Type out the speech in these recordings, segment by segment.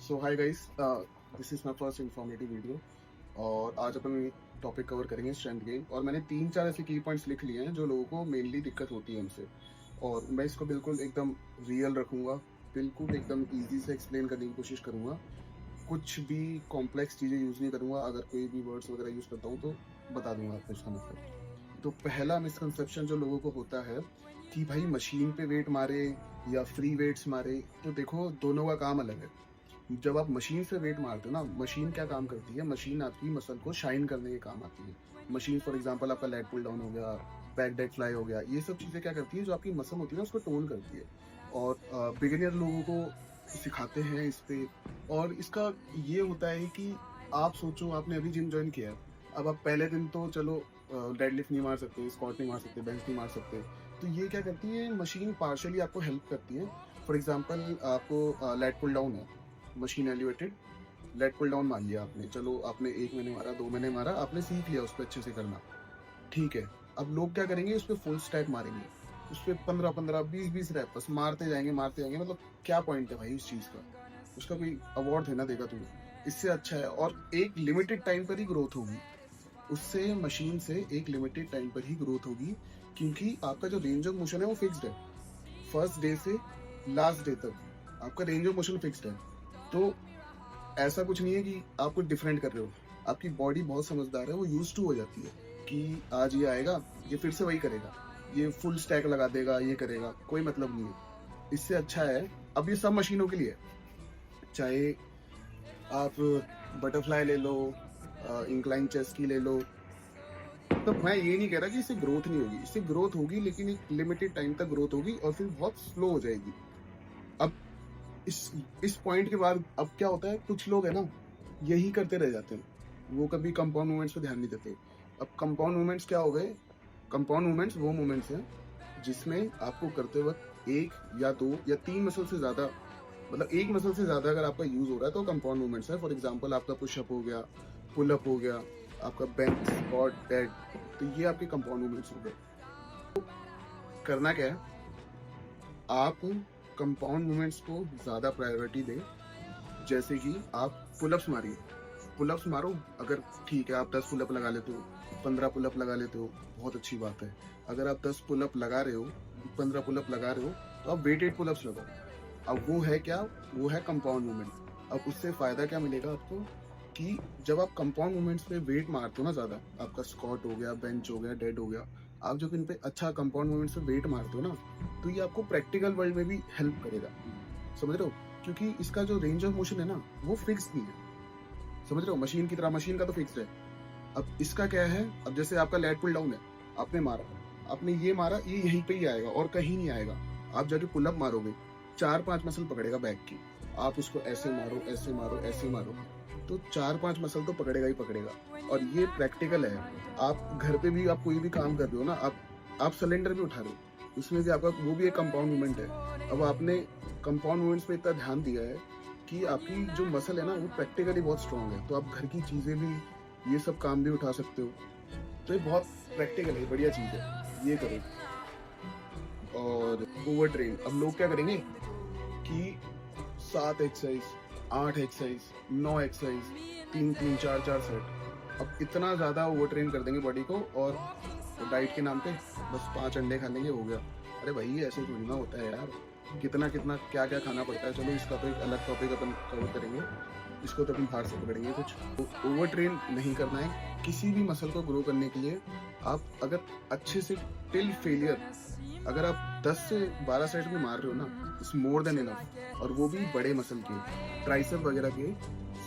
So hi guys, this is my first informative video. और आज अपन topic cover करेंगे strength gain. और मैंने 3-4 ऐसे की पॉइंट्स लिख लिए हैं जो लोगों को मेनली दिक्कत होती है उनसे। और मैं इसको बिल्कुल एकदम रियल रखूंगा, बिल्कुल एकदम इजी से एक्सप्लेन करने की कोशिश करूंगा। कुछ भी कॉम्प्लेक्स चीज़ें यूज़ नहीं करूंगा। अगर कोई भी वर्ड्स वगैरह यूज़ करता हूँ तो बता दूंगा आपको इसका मतलब। तो पहला मिसकंसेप्शन जो लोगों को होता है कि भाई मशीन पे वेट मारे या फ्री वेट्स मारे, तो देखो दोनों का काम अलग है। जब आप मशीन से वेट मारते हो ना, मशीन क्या काम करती है? मशीन आपकी मसल को शाइन करने के काम आती है। मशीन फॉर एग्जांपल आपका लेट पुल डाउन हो गया, बैक डेड फ्लाई हो गया, ये सब चीज़ें क्या करती है, जो आपकी मसल होती है ना उसको टोन करती है। और बिगिनर लोगों को सिखाते हैं इस पे। और इसका ये होता है कि आप सोचो, आपने अभी जिम ज्वाइन किया है। अब आप पहले दिन तो चलो डेडलिफ्ट नहीं मार सकते, स्क्वाट नहीं मार सकते, बेंच नहीं मार सकते। तो ये क्या करती है, मशीन पार्शली आपको हेल्प करती है। फॉर एग्जाम्पल आपको लेट पुल डाउन है, machine elevated lat pull down मान लिया आपने। चलो आपने 1 महीने मारा, 2 महीने मारा, आपने सीख लिया उस पर अच्छे से करना। ठीक है। अब लोग क्या करेंगे, उस पर फुल स्टैक मारेंगे, उस पर 15-15, 20-20 रैप बस मारते जाएंगे मारते जाएंगे। मतलब क्या पॉइंट है भाई उस चीज़ का? उसका कोई अवार्ड देना देगा तुम्हें? इससे अच्छा है, और एक लिमिटेड टाइम पर ही ग्रोथ होगी उससे, मशीन से एक लिमिटेड टाइम पर ही ग्रोथ होगी। क्योंकि आपका जो रेंज ऑफ मोशन है वो फिक्स्ड है। फर्स्ट डे से लास्ट डे तक आपका रेंज ऑफ मोशन फिक्स्ड है। तो ऐसा कुछ नहीं है कि आप कुछ डिफरेंट कर रहे हो। आपकी बॉडी बहुत समझदार है, वो यूज टू हो जाती है कि आज ये आएगा, ये फिर से वही करेगा, ये फुल स्टैक लगा देगा, ये करेगा, कोई मतलब नहीं है। इससे अच्छा है, अब ये सब मशीनों के लिए है। चाहे आप बटरफ्लाई ले लो, इंक्लाइन चेस्ट की ले लो। तो मैं ये नहीं कह रहा कि इससे ग्रोथ नहीं होगी, इससे ग्रोथ होगी, लेकिन एक लिमिटेड टाइम तक ग्रोथ होगी और फिर बहुत स्लो हो जाएगी। अब इस इस पॉइंट के बाद अब क्या होता है, कुछ लोग है ना यही करते रह जाते हैं, वो कभी कंपाउंड मूवमेंट्स पे ध्यान नहीं देते। अब कंपाउंड मूवमेंट्स क्या हो गए? कंपाउंड मूवमेंट्स वो मूवमेंट्स हैं जिसमें आपको करते वक्त एक या दो या तीन मसल से ज्यादा, मतलब एक मसल से ज्यादा अगर आपका यूज हो रहा है तो कंपाउंड मूवमेंट्स है। फॉर एग्जांपल आपका पुशअप हो गया, पुल अप हो गया, आपका बेंच, स्क्वाट, डेड। तो ये आपके कंपाउंड मूवमेंट्स हो गए। करना क्या है, आप कंपाउंड मूवमेंट्स को ज़्यादा प्रायोरिटी दें। जैसे कि आप पुलअप्स मारिए, पुलअप्स मारो। अगर ठीक है आप 10 पुलअप लगा लेते हो, 15 पुलअप लगा लेते हो, बहुत अच्छी बात है। अगर आप 10 पुलअप लगा रहे हो, 15 पुलअप लगा रहे हो, तो आप वेटेड पुलअप्स लगाओ। अब वो है क्या? वो है कंपाउंड मूवमेंट। अब उससे फ़ायदा क्या मिलेगा आपको कि जब आप कंपाउंड मूवमेंट्स पे वेट मारते हो ना ज़्यादा, आपका स्क्वाट हो गया, बेंच हो गया, डेड हो गया, आप जब इन पे अच्छा कंपाउंड मूवमेंट्स पे वेट मारते हो ना, तो ये आपको प्रैक्टिकल वर्ल्ड में भी हेल्प करेगा। समझ रहे हो? क्योंकि इसका जो रेंज ऑफ मोशन है ना वो फिक्स नहीं है। समझ रहे हो? मशीन की तरह, मशीन का तो फिक्स है। अब इसका क्या है, अब जैसे आपका लेट पुल डाउन है, आपने मारा, आपने ये मारा, ये यहीं पे ही आएगा और कहीं नहीं आएगा। आप जाके पुलअप मारोगे, 4-5 मसल पकड़ेगा बैक की। आप उसको ऐसे मारो, ऐसे मारो, ऐसे मारो, तो 4-5 मसल तो पकड़ेगा ही पकड़ेगा। और ये प्रैक्टिकल है। आप घर पे भी आप कोई भी काम कर रहे हो ना, आप सिलेंडर भी उठा रहे हो, उसमें भी आपका वो भी एक कंपाउंड मूवमेंट है। अब आपने कंपाउंड मूवमेंट्स पे इतना ध्यान दिया है कि आपकी जो मसल है ना वो प्रैक्टिकली बहुत स्ट्रांग है, तो आप घर की चीज़ें भी, ये सब काम भी उठा सकते हो। तो ये बहुत प्रैक्टिकल है, बढ़िया चीज़ है, ये करो। और ओवर ट्रेन, अब लोग क्या करेंगे कि 7 एक्सरसाइज, 8 एक्सरसाइज, 9 एक्सरसाइज, 3-3, 4-4 सेट। अब इतना ज़्यादा ओवर ट्रेन कर देंगे बॉडी को, और डाइट के नाम पे बस 5 अंडे खा लेंगे, हो गया। अरे भाई ऐसे थोड़ी ना होता है यार, कितना कितना क्या क्या खाना पड़ता है। चलो इसका तो एक अलग टॉपिक अपन कवर करेंगे, इसको तो अपन बाहर से पकड़ेंगे कुछ। तो ओवर ट्रेन नहीं करना है किसी भी मसल को ग्रो करने के लिए। आप अगर अच्छे से टिल फेलियर, अगर आप 10 से 12 सेट भी मार रहे हो ना, इट्स मोर देन इनफ। और वो भी बड़े मसल के, ट्राइसेप वगैरह के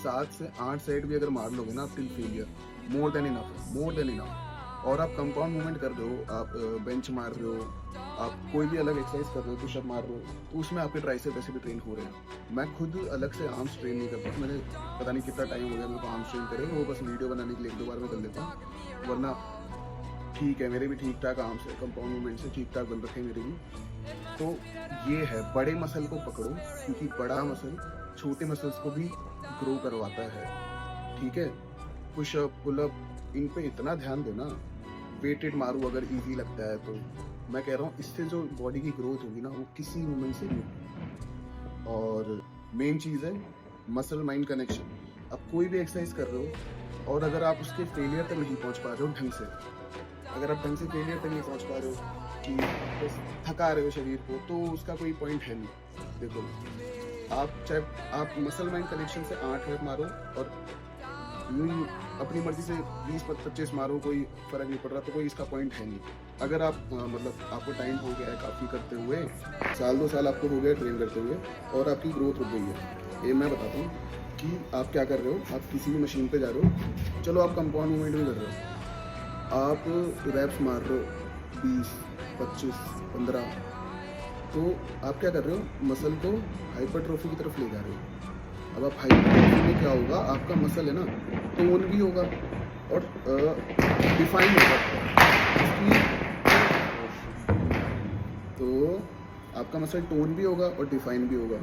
7 से 8 सेट भी अगर मार लोगे ना आप till failure, more than enough है, मोर देन इनफ। और आप कंपाउंड मूवमेंट कर रहे हो, आप बेंच मार रहे हो, आप कोई भी अलग एक्सरसाइज कर रहे हो, पुशअप मार रहे हो, तो उसमें आपके ट्राइसेप ऐसे भी ट्रेन हो रहे हैं। मैं खुद अलग से आर्म्स ट्रेन नहीं करता, मैंने पता नहीं कितना टाइम हो गया मेरे को आर्म्स ट्रेन करे, वो बस वीडियो बनाने के लिए 1-2 बार मैं कर लेता हूँ, वरना ठीक है, मेरे भी ठीक ठाक आर्म्स है, कंपाउंड मूवमेंट से ठीक ठाक बन रखे हैं मेरे भी। तो ये है, बड़े मसल को पकड़ो, क्योंकि बड़ा मसल छोटे मसल्स को भी ग्रो करवाता है। ठीक है? पुशअप, पुलअप, इन पे इतना ध्यान दो ना। वेटेड मारू अगर इजी लगता है तो। मैं कह रहा हूँ इससे जो बॉडी की ग्रोथ होगी ना वो किसी मूवमेंट से नहीं होगी। और मेन चीज़ है मसल माइंड कनेक्शन। अब कोई भी एक्सरसाइज कर रहे हो और अगर आप उसके फेलियर तक नहीं पहुंच पा रहे हो ढंग से, अगर आप ढंग से फेलियर तक नहीं पहुंच पा रहे हो कि बस थका रहे हो शरीर को, तो उसका कोई पॉइंट है नहीं। देखो, आप चाहे आप मसल माइंड कनेक्शन से 8 रैप मारो और यूं ही अपनी मर्जी से 20-25 मारो, कोई फर्क नहीं पड़ रहा, तो कोई इसका पॉइंट है नहीं। अगर आप मतलब आपको टाइम हो गया है काफ़ी करते हुए, 1-2 साल आपको हो गया ट्रेन करते हुए और आपकी ग्रोथ रुक गई है, ये मैं बताता हूँ कि आप क्या कर रहे हो। आप किसी भी मशीन पे जा रहे हो, चलो आप कंपाउंड मूवमेंट भी कर रहे हो, आप रैप्स मार रहे हो 20, 25, 15, तो आप क्या कर रहे हो, मसल को हाइपरट्रोफी की तरफ ले जा रहे हो। अब आप हाइपरट्रोफी में क्या होगा, आपका मसल है ना टोन भी होगा और डिफाइन होगा इसकी, तो आपका मसल टोन भी होगा और डिफाइन भी होगा।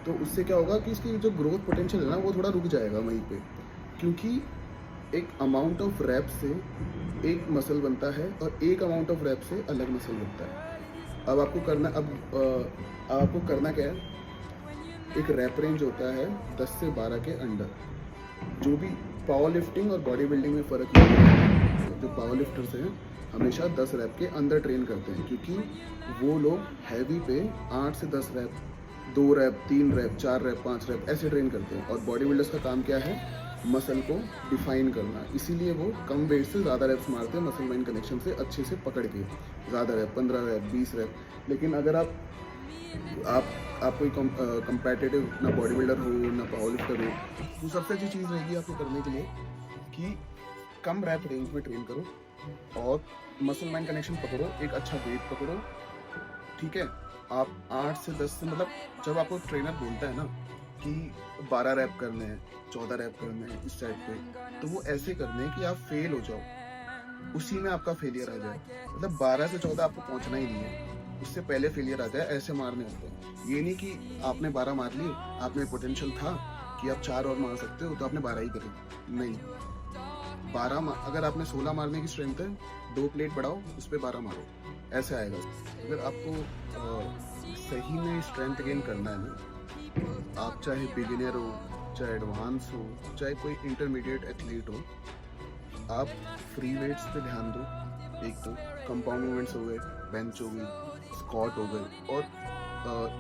तो उससे क्या होगा कि इसकी जो ग्रोथ पोटेंशियल है ना वो थोड़ा रुक जाएगा वहीं पे, क्योंकि एक अमाउंट ऑफ रैप से एक मसल बनता है और एक अमाउंट ऑफ रैप से अलग मसल बनता है। अब आपको करना क्या है, एक रैप रेंज होता है 10 से 12 के अंडर। जो भी पावर लिफ्टिंग और बॉडी बिल्डिंग में फ़र्क है, जो पावर लिफ्टर्स हैं हमेशा 10 रैप के अंदर ट्रेन करते हैं, क्योंकि वो लोग हैवी पे 8 से 10 rep, 2 rep, 3 rep, 4 rep, 5 rep ऐसे ट्रेन करते हैं। और बॉडी बिल्डर्स का काम क्या है, मसल को डिफाइन करना, इसीलिए वो कम वेट से ज़्यादा रैप्स मारते हैं, मसल माइंड कनेक्शन से अच्छे से पकड़ के ज़्यादा रैप, 15 रैप, 20 रैप। लेकिन अगर आप कोई कंपेटिटिव ना बॉडी बिल्डर हो ना पावर लिफ्टर हो, तो सबसे अच्छी चीज़ रहेगी आपको करने के लिए कि कम रैप रेंज में ट्रेन करो और मसल माइंड कनेक्शन पकड़ो, एक अच्छा वेट पकड़ो, ठीक है। आप 8 से 10 से, मतलब जब आपको ट्रेनर बोलता है ना कि 12 रैप करने हैं, 14 रैप करने हैं इस टाइप पे, तो वो ऐसे करने हैं कि आप फेल हो जाओ, उसी में आपका फेलियर आ जाए। मतलब 12 से 14 आपको पहुंचना ही नहीं है, उससे पहले फेलियर आ जाए, ऐसे मारने होते हैं। ये नहीं कि आपने 12 मार लिए, आप में पोटेंशियल था कि आप 4 और मार सकते हो तो आपने 12 ही करे, नहीं। अगर आपने 16 मारने की स्ट्रेंथ है, 2 प्लेट बढ़ाओ, उस पर 12 मारो, ऐसे आएगा। अगर आपको सही में स्ट्रेंथ गेन करना है ना, आप चाहे बिगिनर हो, चाहे एडवांस हो, चाहे कोई इंटरमीडिएट एथलीट हो, आप फ्री वेट्स पे ध्यान दो। एक तो कंपाउंड मूवमेंट्स हो गए, बेंच हो गई, स्क्वाट हो गए, और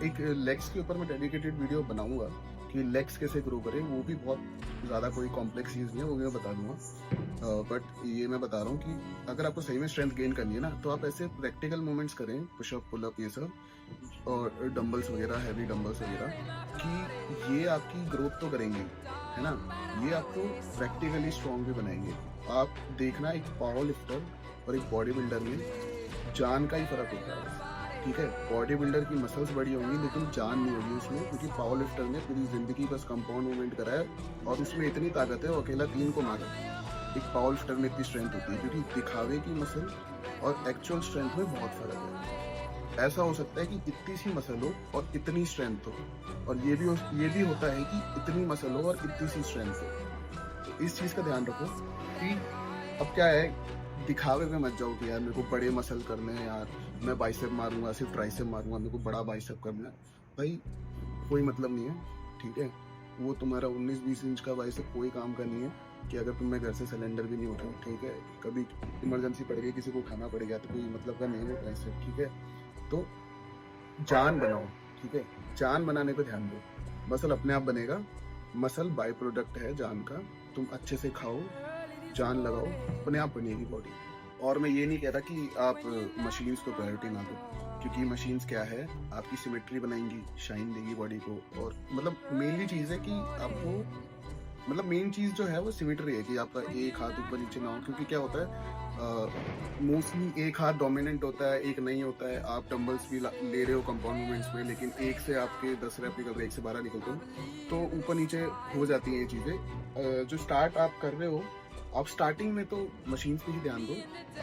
एक लेग्स के ऊपर मैं डेडिकेटेड वीडियो बनाऊंगा कि लेग्स कैसे ग्रो करें। वो भी बहुत ज़्यादा कोई कॉम्प्लेक्स चीज़ नहीं है, वो भी मैं बता दूंगा। बट ये मैं बता रहा हूँ कि अगर आपको सही में स्ट्रेंथ गेन करनी है ना, तो आप ऐसे प्रैक्टिकल मूवमेंट्स करें, पुशअप, पुलअप, ये सब, और डंबल्स वगैरह, हैवी डंबल्स वगैरह, कि ये आपकी ग्रोथ तो करेंगे, है ना, ये आपको प्रैक्टिकली स्ट्रॉन्ग भी बनाएंगे। आप देखना, एक पावर लिफ्टर और एक बॉडी बिल्डर में जान का ही फर्क होता है, ठीक है। बॉडी बिल्डर की मसल्स बड़ी होंगी लेकिन जान नहीं होगी उसमें, क्योंकि पावर लिफ्टर ने पूरी जिंदगी बस कंपाउंड मूवमेंट करा है और उसमें इतनी ताकत है वो अकेला 3 को मारा। एक पावर लिफ्टर में इतनी स्ट्रेंथ होती है, क्योंकि दिखावे की मसल और एक्चुअल स्ट्रेंथ में बहुत फर्क है। ऐसा हो सकता है कि इतनी सी मसल हो और इतनी स्ट्रेंथ हो, और ये भी होता है कि इतनी मसल हो और इतनी सी स्ट्रेंथ हो। तो इस चीज़ का ध्यान रखो कि अब क्या है, दिखावे में मत जाओ कि यार मेरे को बड़े मसल करने हैं, यार मैं बाइसेप मारूंगा, सिर्फ ट्राइसेप मारूंगा, मेरे को बड़ा बाइसेप करना है। भाई कोई मतलब नहीं है, ठीक है। वो तुम्हारा 19-20 इंच का बाइसेप कोई काम का नहीं है कि अगर तुम्हें घर से सिलेंडर भी नहीं उठाओ, ठीक है, कभी इमरजेंसी पड़ गई, किसी को उठाना पड़ गया, तो कोई मतलब का नहीं है बाइसेप, ठीक है। तो जान बनाओ, ठीक है, जान बनाने पे ध्यान दो, मसल अपने आप बनेगा। मसल बाय प्रोडक्ट है जान का, तुम अच्छे से खाओ, जान लगाओ, अपने आप बनेगी बॉडी। और मैं ये नहीं कहता कि आप मशीन्स को प्रायोरिटी ना दो, क्योंकि मशीन्स क्या है, आपकी सिमेट्री बनाएंगी, शाइन देगी बॉडी को, और मतलब मेनली चीज़ है कि आपको, मतलब मेन चीज़ जो है वो सिमेट्री है, कि आपका एक हाथ ऊपर नीचे ना हो। क्योंकि क्या होता है, मोस्टली एक हाथ डोमिनेंट होता है, एक नहीं होता है। आप डंबल्स भी ले रहे हो कंपाउंड मूवमेंट्स में, लेकिन एक से आपके 10 रैप निकल रहे, 1 से 12 निकलते हो, तो ऊपर नीचे हो जाती हैं ये चीज़ें। जो स्टार्ट आप कर रहे हो, आप स्टार्टिंग में तो मशीन्स पे ही ध्यान दो,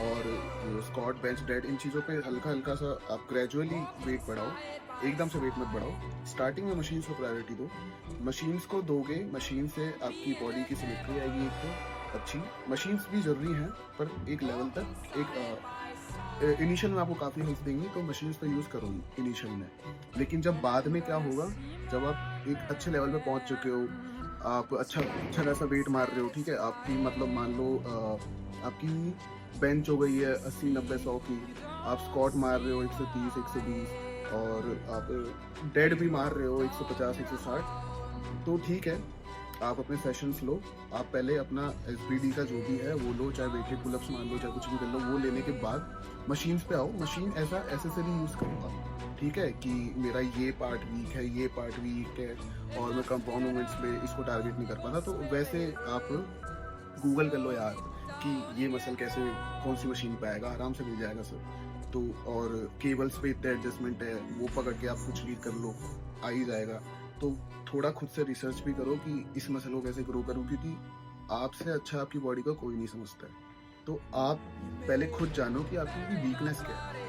और स्क्वाट, बेंच, डेड, इन चीज़ों पे हल्का हल्का सा आप ग्रेजुअली वेट बढ़ाओ, एकदम से वेट मत बढ़ाओ। स्टार्टिंग में मशीन्स को प्रायोरिटी दो। मशीन्स को दोगे, मशीन से आपकी बॉडी की सिमेट्री आएगी, एक तो अच्छी। मशीन्स भी ज़रूरी हैं, पर एक लेवल तक, एक इनिशियल में आपको काफ़ी हेल्प देंगी, तो मशीन्स तो यूज़ करो इनिशियल में। लेकिन जब बाद में क्या होगा, जब आप एक अच्छे लेवल पे पहुँच चुके हो, आप अच्छा अच्छा खासा वेट मार रहे हो, ठीक है? आपकी मतलब मान लो आपकी बेंच हो गई है 80, 90, 100 की, आप स्क्वाट मार रहे हो 130, 120 और आप डेड भी मार रहे हो 150, 160, तो ठीक है, आप अपने सेशंस लो। आप पहले अपना एसबीडी का जो भी है वो लो, चाहे वेटेड पुलअप्स मान लो, चाहे कुछ भी कर लो। वो लेने के बाद मशीन्स पे आओ। Machine as a accessory use करो आप, ठीक है? कि मेरा ये पार्ट वीक है, ये पार्ट वीक है और मैं कंपाउंड मूवमेंट्स पे इसको टारगेट नहीं कर पाता, तो वैसे आप गूगल कर लो यार कि ये मसल कैसे, कौन सी मशीन पे आएगा, आराम से मिल जाएगा सब। तो और केबल्स पे इतने एडजस्टमेंट है, वो पकड़ के आप कुछ भी कर लो, आ ही जाएगा। तो थोड़ा खुद से रिसर्च भी करो कि इस मसल को कैसे ग्रो करूँ, क्योंकि आपसे अच्छा आपकी बॉडी को कोई नहीं समझता है। तो आप पहले खुद जानो कि आपकी वीकनेस क्या है।